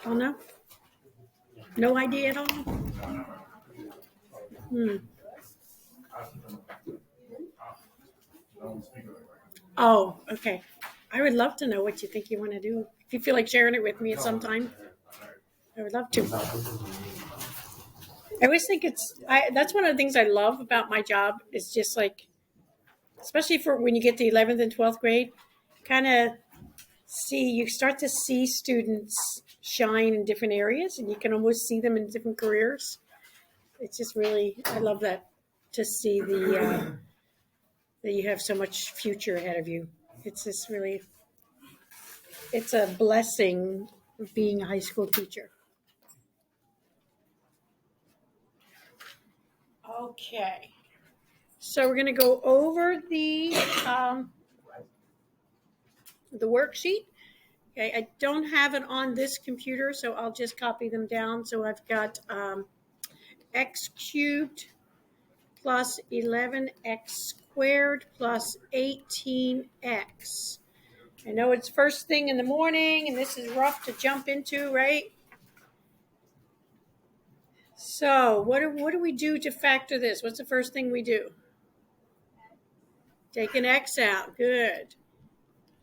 Oh, no? No idea at all? Oh, okay. I would love to know what you think you want to do. If you feel like sharing it with me at some time, I would love to. I always think that's one of the things I love about my job is just like, especially for when you get to 11th and 12th grade, kind of you start to see students shine in different areas and you can almost see them in different careers. It's just really, I love that to see that you have so much future ahead of you. It's just really, it's a blessing being a high school teacher. Okay. So we're going to go over the worksheet. Okay, I don't have it on this computer, so I'll just copy them down. So I've got x cubed plus 11x squared plus 18x. I know it's first thing in the morning, and this is rough to jump into, right? So what do we do to factor this? What's the first thing we do? Take an x out. Good.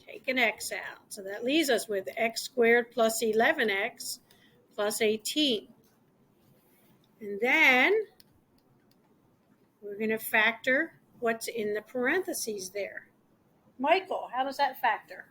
Take an x out. So that leaves us with x squared plus 11x plus 18. And then we're going to factor what's in the parentheses there. Michael, how does that factor?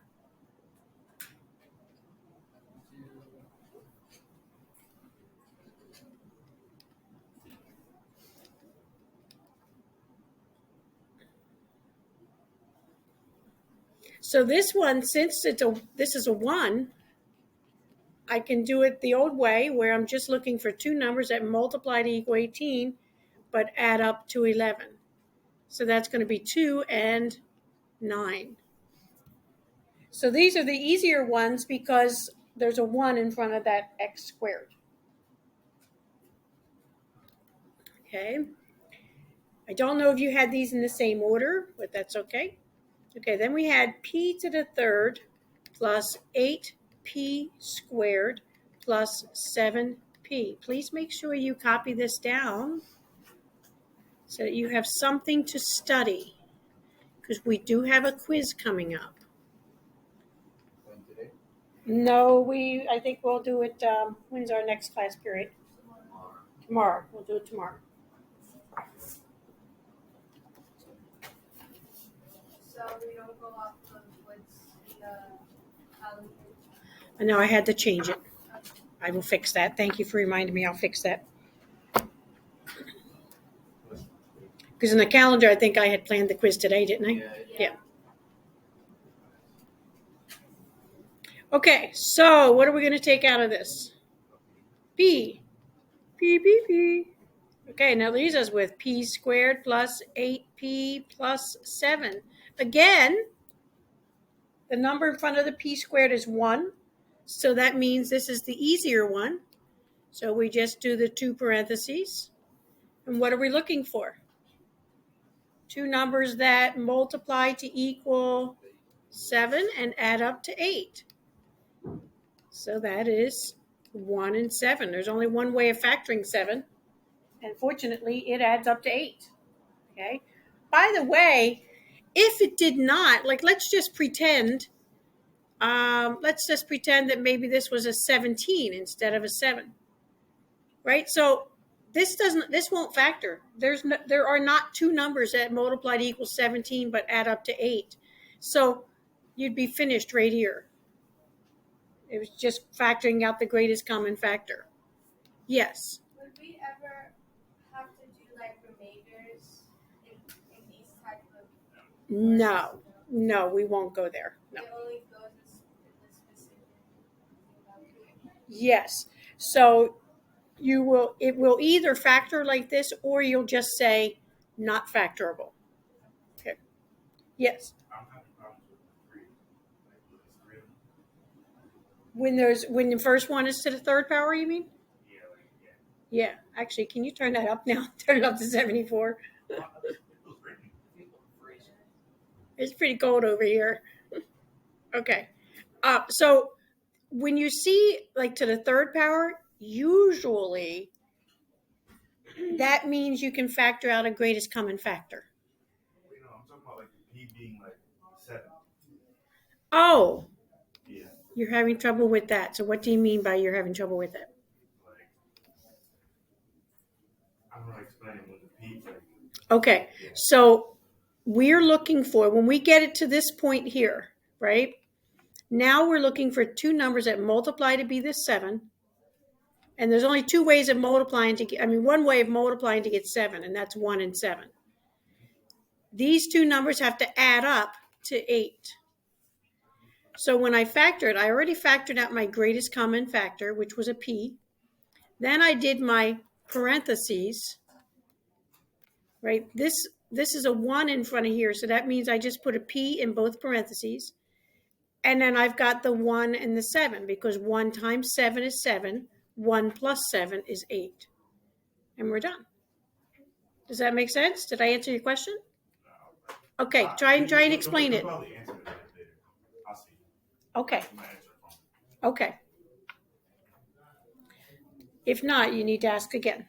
So this one, since this is a 1, I can do it the old way where I'm just looking for two numbers that multiply to equal 18 but add up to 11. So that's going to be 2 and 9. So these are the easier ones because there's a 1 in front of that x squared. Okay. I don't know if you had these in the same order, but that's okay. Okay, then we had p to the third plus 8p squared plus 7p. Please make sure you copy this down so that you have something to study because we do have a quiz coming up. No, I think we'll do it, when's our next class period? Tomorrow. We'll do it tomorrow. So we don't go off of what's in the calendar? No, I had to change it. I will fix that. Thank you for reminding me. I'll fix that. Because in the calendar, I think I had planned the quiz today, didn't I? Yeah. Okay, so what are we going to take out of this? P. P, P, P. Okay, now leaves us with p squared plus 8p plus 7. Again, the number in front of the p squared is 1. So that means this is the easier one. So we just do the two parentheses. And what are we looking for? Two numbers that multiply to equal 7 and add up to 8. So that is 1 and 7. There's only one way of factoring 7. And fortunately, it adds up to 8. Okay. By the way, if it did not, like let's just pretend that maybe this was a 17 instead of a 7. Right? So this won't factor. There are not two numbers that multiply to equal 17 but add up to 8. So you'd be finished right here. It was just factoring out the greatest common factor. Yes. Would we ever have to do like remainders in these type of? No, we won't go there. No. It only goes in the specific. Yes. So it will either factor like this or you'll just say not factorable. Okay. Yes. When the first one is to the third power, you mean? Yeah. Actually, can you turn that up now? Turn it up to 74. It's pretty cold over here. Okay. So when you see like to the third power, usually that means you can factor out a greatest common factor. I'm talking about like the P being like 7. Oh, Yeah. you're having trouble with that. So what do you mean by you're having trouble with it? Like, I don't know how to explain it when the P like. Okay, so we're looking for, when we get it to this point here, right? Now we're looking for two numbers that multiply to be this 7. And there's only two ways of multiplying to get, one way of multiplying to get 7, and that's 1 and 7. These two numbers have to add up to 8. So when I factor it, I already factored out my greatest common factor, which was a P. Then I did my parentheses, right? This is a 1 in front of here, so that means I just put a P in both parentheses. And then I've got the 1 and the 7, because 1 times 7 is 7. 1 plus 7 is 8. And we're done. Does that make sense? Did I answer your question? Okay, try and explain it. Probably answer that later. I'll see. Okay. My answer phone. Okay. If not, you need to ask again.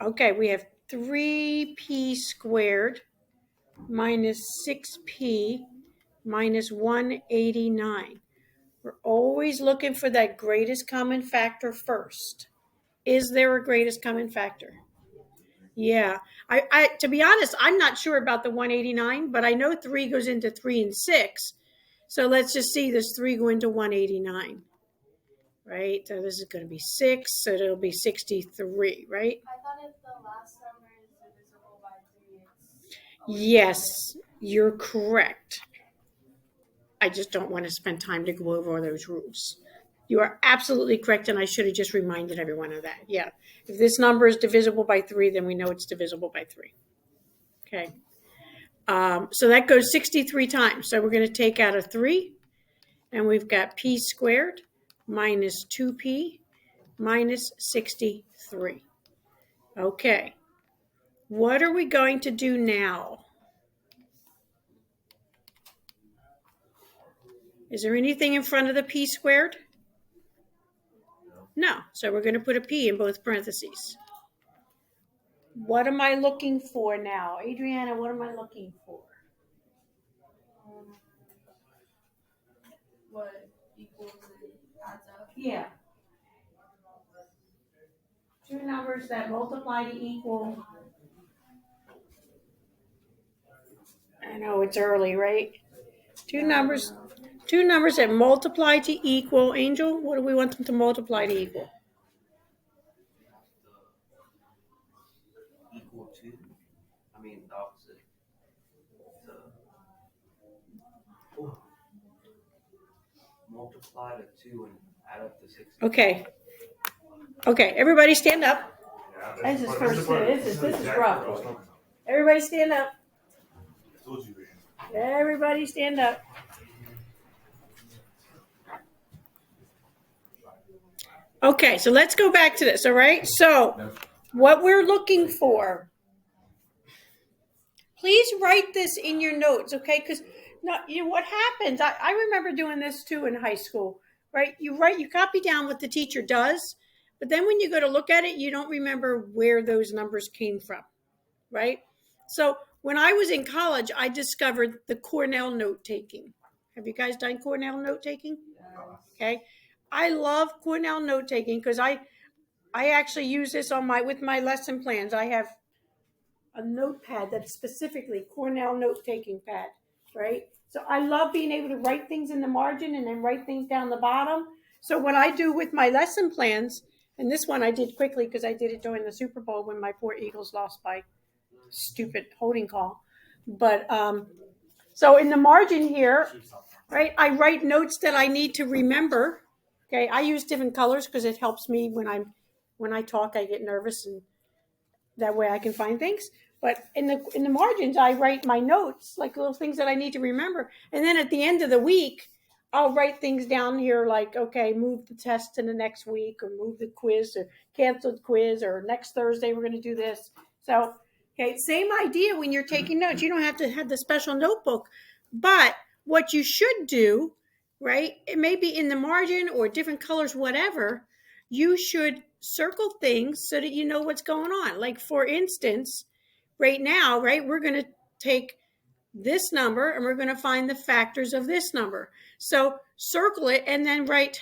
Okay, we have 3p squared minus 6p minus 189. We're always looking for that greatest common factor first. Is there a greatest common factor? Yeah. I to be honest, I'm not sure about the 189, but I know 3 goes into 3 and 6. So let's just see this 3 go into 189. Right? So this is going to be 6, so it'll be 63, right? I thought if the last number is divisible by 3, it's... Yes, you're correct. I just don't want to spend time to go over all those rules. You are absolutely correct, and I should have just reminded everyone of that. Yeah. If this number is divisible by 3, then we know it's divisible by 3. Okay. So that goes 63 times. So we're going to take out a 3, and we've got p squared minus 2p minus 63. Okay. What are we going to do now? Is there anything in front of the p squared? No. So we're going to put a p in both parentheses. What am I looking for now? Adriana, what am I looking for? What equals it adds up? Yeah. Two numbers that multiply to equal. I know it's early, right? Two numbers that multiply to equal. Angel, what do we want them to multiply to equal? Equal to, the opposite. Multiply to 2 and add up to 6. Okay, everybody stand up. Yeah, This is rough. Everybody stand up. I told you, man. Everybody stand up. Okay, so let's go back to this, all right? So what we're looking for, please write this in your notes, okay? Because what happens, I remember doing this too in high school, right? You copy down what the teacher does, but then when you go to look at it, you don't remember where those numbers came from, right? So when I was in college, I discovered the Cornell note taking. Have you guys done Cornell note taking? Okay. I love Cornell note taking because I actually use this with my lesson plans. I have a notepad that's specifically Cornell note taking pad, right? So I love being able to write things in the margin and then write things down the bottom. So what I do with my lesson plans, and this one I did quickly because I did it during the Super Bowl when my poor Eagles lost by stupid holding call. But so in the margin here, right, I write notes that I need to remember. Okay, I use different colors because it helps me when I talk. I get nervous, and that way I can find things. But in the margins, I write my notes, like little things that I need to remember. And then at the end of the week, I'll write things down here like, okay, move the test to the next week, or move the quiz, or cancel the quiz, or next Thursday we're going to do this. So, okay, same idea when you're taking notes. You don't have to have the special notebook. But what you should do right? It may be in the margin or different colors, whatever. You should circle things so that you know what's going on. Like, for instance, right now, right, we're going to take this number and we're going to find the factors of this number. So circle it and then write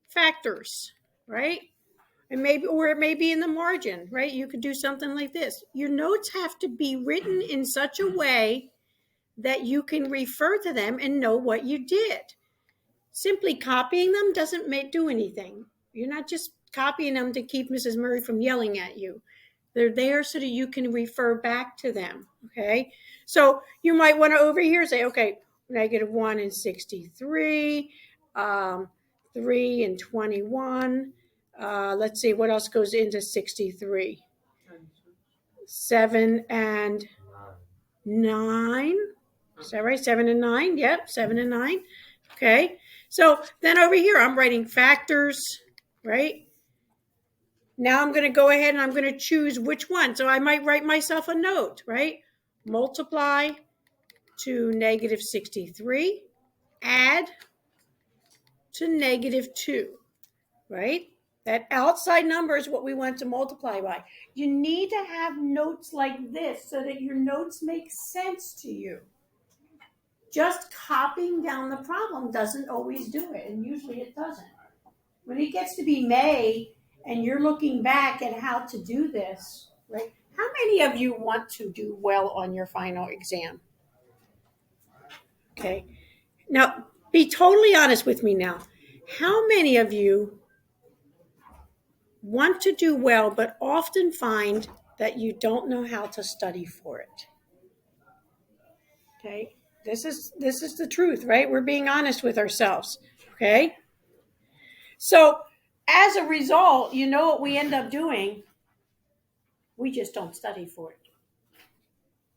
factors, right? And maybe, or it may be in the margin, right? You could do something like this. Your notes have to be written in such a way that you can refer to them and know what you did. Simply copying them doesn't do anything. You're not just copying them to keep Mrs. Murray from yelling at you. They're there so that you can refer back to them, okay? So you might want to over here say, okay, -1 and 63, 3 and 21. Let's see, what else goes into 63? 7 and 9. Is that right? 7 and 9? Yep, 7 and 9. Okay. So then over here, I'm writing factors, right? Now I'm going to go ahead and I'm going to choose which one. So I might write myself a note, right? Multiply to -63, add to -2, right? That outside number is what we want to multiply by. You need to have notes like this so that your notes make sense to you. Just copying down the problem doesn't always do it, and usually it doesn't. When it gets to be May and you're looking back at how to do this, right? How many of you want to do well on your final exam? Okay. Now, be totally honest with me now. How many of you want to do well but often find that you don't know how to study for it? Okay. This is the truth, right? We're being honest with ourselves. Okay. So as a result, you know what we end up doing? We just don't study for it.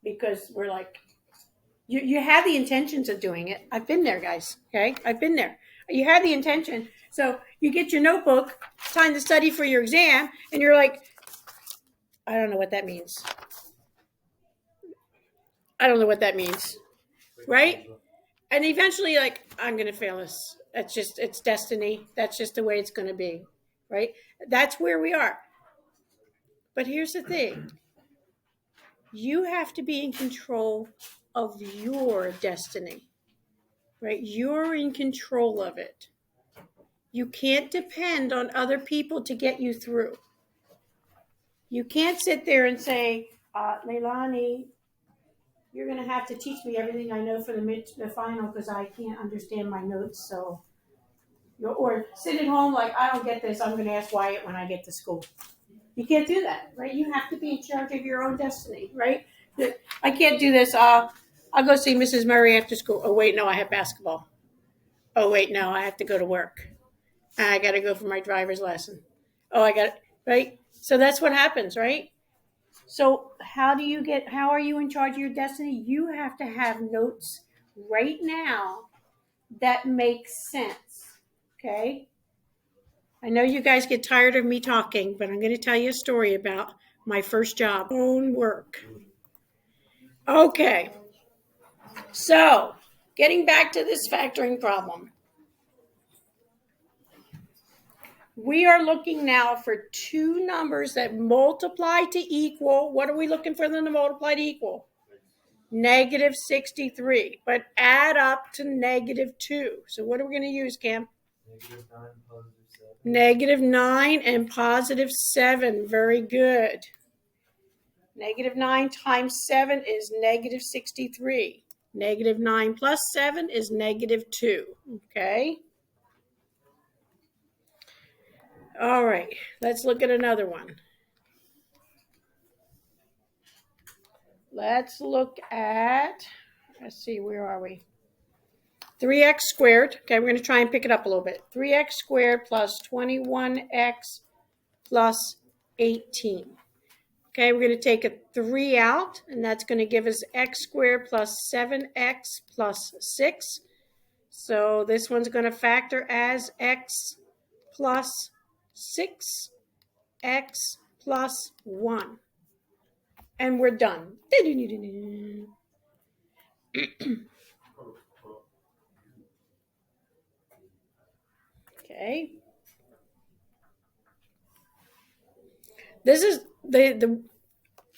Because we're like, you have the intentions of doing it. I've been there, guys. Okay. I've been there. You have the intention. So you get your notebook, time to study for your exam, and you're like, I don't know what that means. I don't know what that means. Right? And eventually, like, I'm going to fail this. It's destiny. That's just the way it's going to be. Right? That's where we are. But here's the thing. You have to be in control of your destiny. Right? You're in control of it. You can't depend on other people to get you through. You can't sit there and say, Leilani, you're going to have to teach me everything I know for the final because I can't understand my notes. So, or sit at home like, I don't get this. I'm going to ask Wyatt when I get to school. You can't do that, right? You have to be in charge of your own destiny, right? I can't do this. I'll go see Mrs. Murray after school. Oh, wait, no, I have basketball. Oh, wait, no, I have to go to work. I got to go for my driver's lesson. Oh, I got it, right? So that's what happens, right? So how are you in charge of your destiny? You have to have notes right now that make sense, okay? I know you guys get tired of me talking, but I'm going to tell you a story about my first job, own work. Okay, so getting back to this factoring problem. We are looking now for two numbers that multiply to equal. What are we looking for them to multiply to equal? -63, but add up to -2. So what are we going to use, Cam? -9 and +7. Very good. -9 times 7 is -63. -9 plus 7 is -2. Okay. All right. Let's look at another one. Let's look at, let's see, where are we? 3x squared. Okay, we're going to try and pick it up a little bit. 3x squared plus 21x plus 18. Okay, we're going to take a 3 out, and that's going to give us x squared plus 7x plus 6. So this one's going to factor as x plus 6, x plus 1. And we're done. Okay. This is the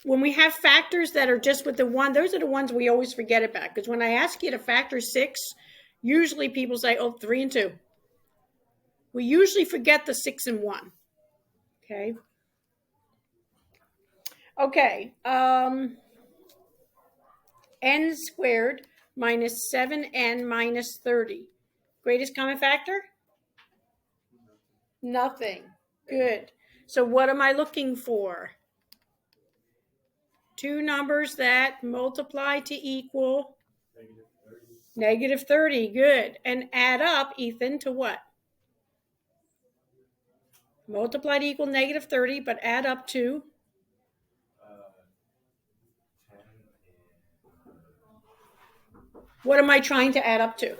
when we have factors that are just with the one, those are the ones we always forget about. Because when I ask you to factor 6, usually people say, oh, 3 and 2. We usually forget the 6 and 1. Okay. Okay. N squared minus 7n minus 30. Greatest common factor? Nothing. Good. So what am I looking for? Two numbers that multiply to equal negative 30. Good. And add up, Ethan, to what? Multiply to equal negative 30, but add up to 10 what am I trying to add up to? and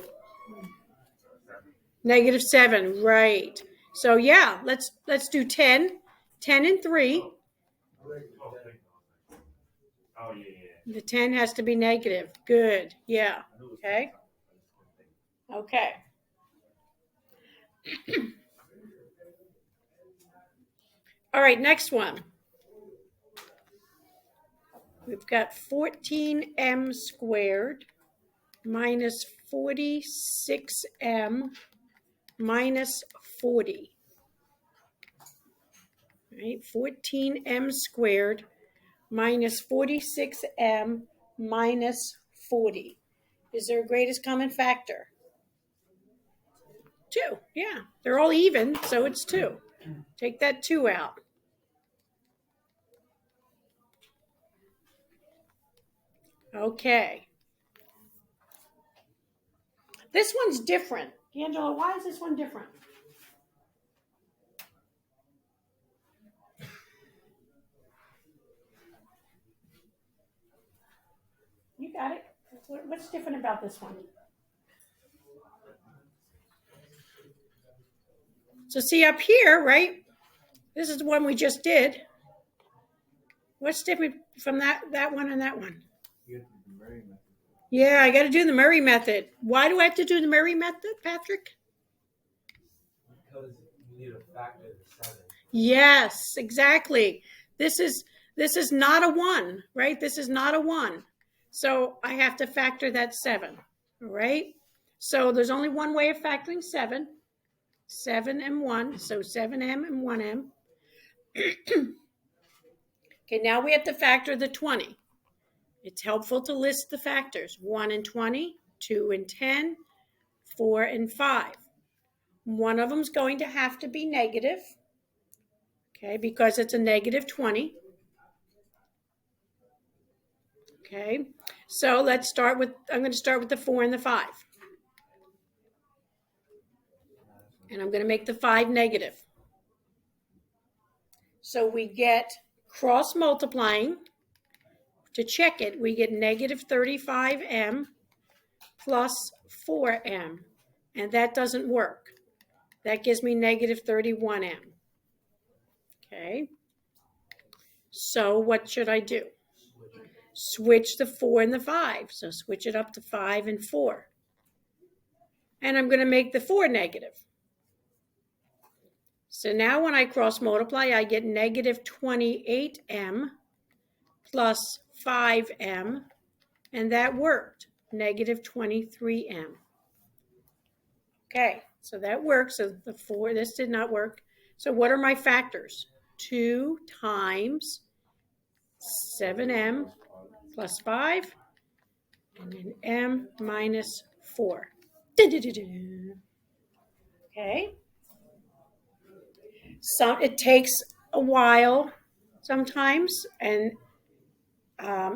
7. Negative 7, right. So yeah, let's do 10. 10 and 3. Oh, yeah. The 10 has to be negative. Good. Yeah. Okay. Okay. All right, next one. We've got 14m squared minus 46m minus 40. Right? 14m squared minus 46m minus 40. Is there a greatest common factor? 2. Yeah, they're all even, so it's 2. Take that 2 out. Okay. This one's different. Angela, why is this one different? You got it. What's different about this one? So see up here, right? This is the one we just did. What's different from that one and that one? Yeah, I got to do the Murray method. Why do I have to do the Murray method, Patrick? Because you need a factor of 7. Yes, exactly. This is not a 1, right? This is not a 1. So I have to factor that 7, all right? So there's only one way of factoring 7. 7 and 1, so 7m and 1m. Okay, now we have to factor the 20. It's helpful to list the factors. 1 and 20, 2 and 10, 4 and 5. One of them is going to have to be negative, okay, because it's a negative 20. Okay, so I'm going to start with the 4 and the 5. And I'm going to make the 5 negative. So we get cross multiplying. To check it, we get negative 35m plus 4m. And that doesn't work. That gives me negative 31m. Okay. So what should I do? Switch the 4 and the 5. So switch it up to 5 and 4. And I'm going to make the 4 negative. So now when I cross multiply, I get negative 28m plus 5m, and that worked, negative 23m. Okay, so that works. So the 4, this did not work. So what are my factors? 2 times 7m plus 5, and then m minus 4. Okay. So it takes a while sometimes, and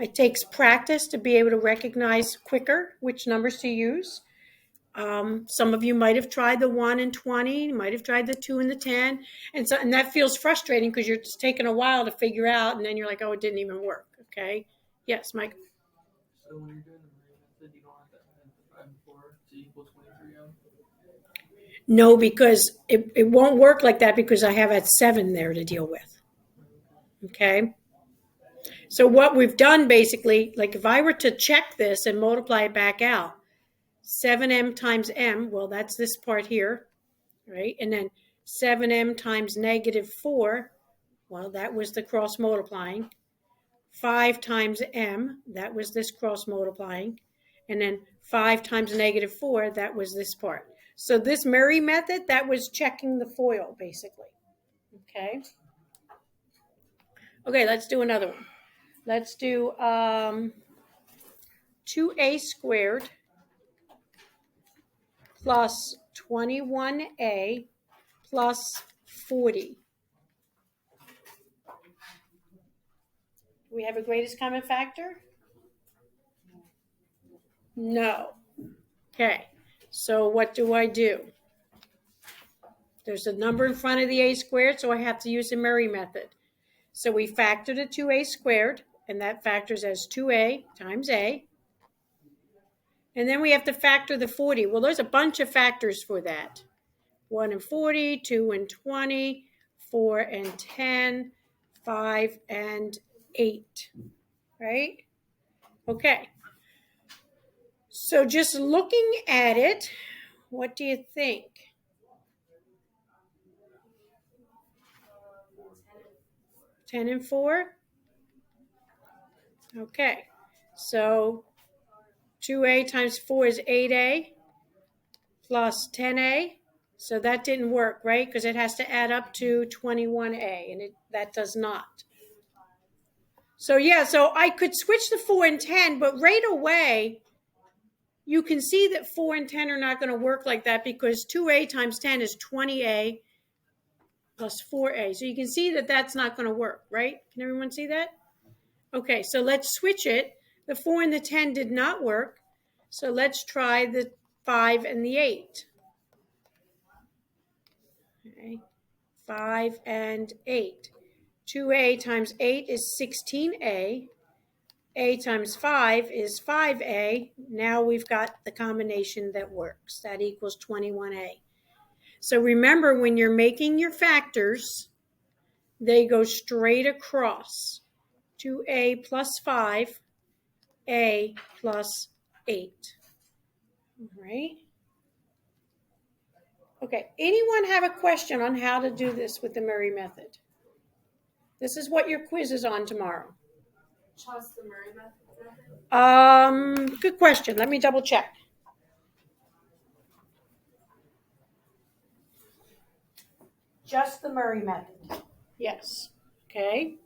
it takes practice to be able to recognize quicker which numbers to use. Some of you might have tried the 1 and 20, might have tried the 2 and the 10, and that feels frustrating because you're just taking a while to figure out, and then you're like, oh, it didn't even work. Okay. Yes, Mike. So when you're doing the Murray method, you don't have to add the 5 and 4 to equal 23m? No, because it won't work like that because I have a 7 there to deal with. Okay. So what we've done basically, like if I were to check this and multiply it back out, 7m times m, well, that's this part here, right? And then 7m times negative 4, well, that was the cross multiplying. 5 times m, that was this cross multiplying. And then 5 times negative 4, that was this part. So this Murray method, that was checking the FOIL, basically. Okay. Okay, let's do another one. Let's do 2a squared plus 21a plus 40. Do we have a greatest common factor? No. Okay, so what do I do? There's a number in front of the a squared, so I have to use the Murray method. So we factor the 2a squared, and that factors as 2a times a. And then we have to factor the 40. Well, there's a bunch of factors for that. 1 and 40, 2 and 20, 4 and 10, 5 and 8, right? Okay. So just looking at it, what do you think? 10 and 4? Okay. So 2a times 4 is 8a plus 10a. So that didn't work, right? Because it has to add up to 21a, and that does not. So yeah, so I could switch the 4 and 10, but right away, you can see that 4 and 10 are not going to work like that because 2a times 10 is 20a plus 4a. So you can see that that's not going to work, right? Can everyone see that? Okay, so let's switch it. The 4 and the 10 did not work. So let's try the 5 and the 8. Okay, 5 and 8. 2a times 8 is 16a. A times 5 is 5a. Now we've got the combination that works. That equals 21a. So remember, when you're making your factors, they go straight across. 2a plus 5, a plus 8. All right. Okay, anyone have a question on how to do this with the Murray method? This is what your quiz is on tomorrow. Just the Murray method? Good question. Let me double check. Just the Murray method. Yes. Okay.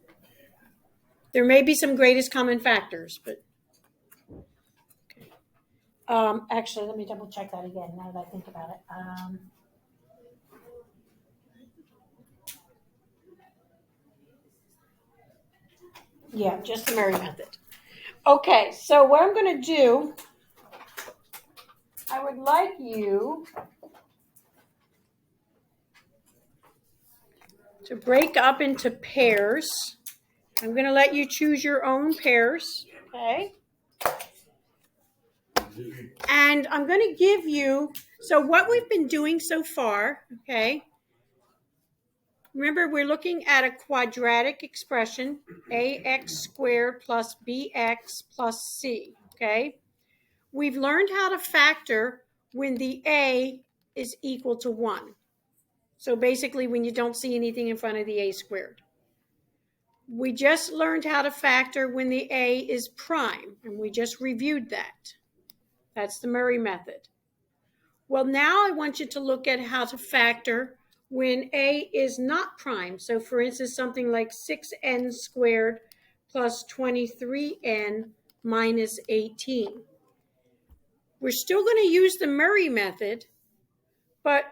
There may be some greatest common factors, but okay. Actually, let me double check that again now that I think about it. Yeah, just the Murray method. Okay, so what I'm going to do, I would like you to break up into pairs. I'm going to let you choose your own pairs, okay? And I'm going to give you, so what we've been doing so far, okay? Remember, we're looking at a quadratic expression, ax squared plus bx plus c, okay? We've learned how to factor when the a is equal to 1. So basically when you don't see anything in front of the a squared. We just learned how to factor when the a is prime, and we just reviewed that. That's the Murray method. Well, now I want you to look at how to factor when a is not prime. So for instance, something like 6n squared plus 23n minus 18. We're still going to use the Murray method, but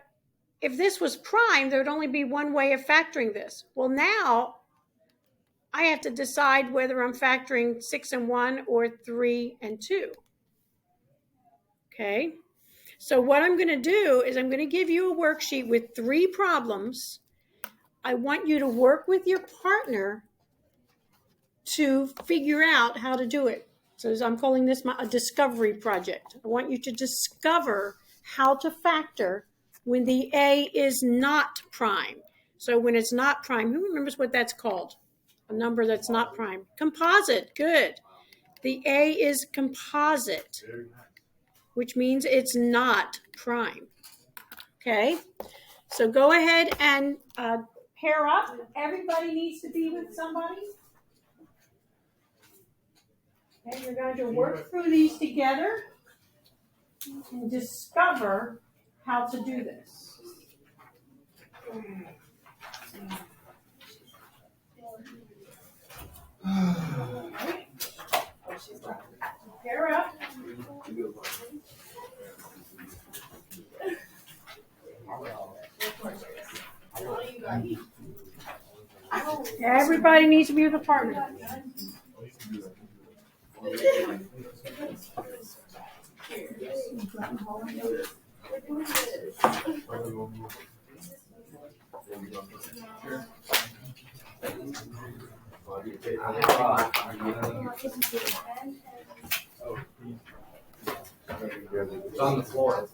if this was prime, there would only be one way of factoring this. Well, now I have to decide whether I'm factoring 6 and 1 or 3 and 2. Okay, so what I'm going to do is I'm going to give you a worksheet with 3 problems. I want you to work with your partner to figure out how to do it. So I'm calling this a discovery project. I want you to discover how to factor when the a is not prime. So when it's not prime, who remembers what that's called? A number that's not prime. Composite, good. The a is composite, which means it's not prime. Okay, So go ahead and pair up. Everybody needs to be with somebody. And you're going to work through these together and discover how to do this. Pair up. Everybody needs to be with a partner. It's on the floor.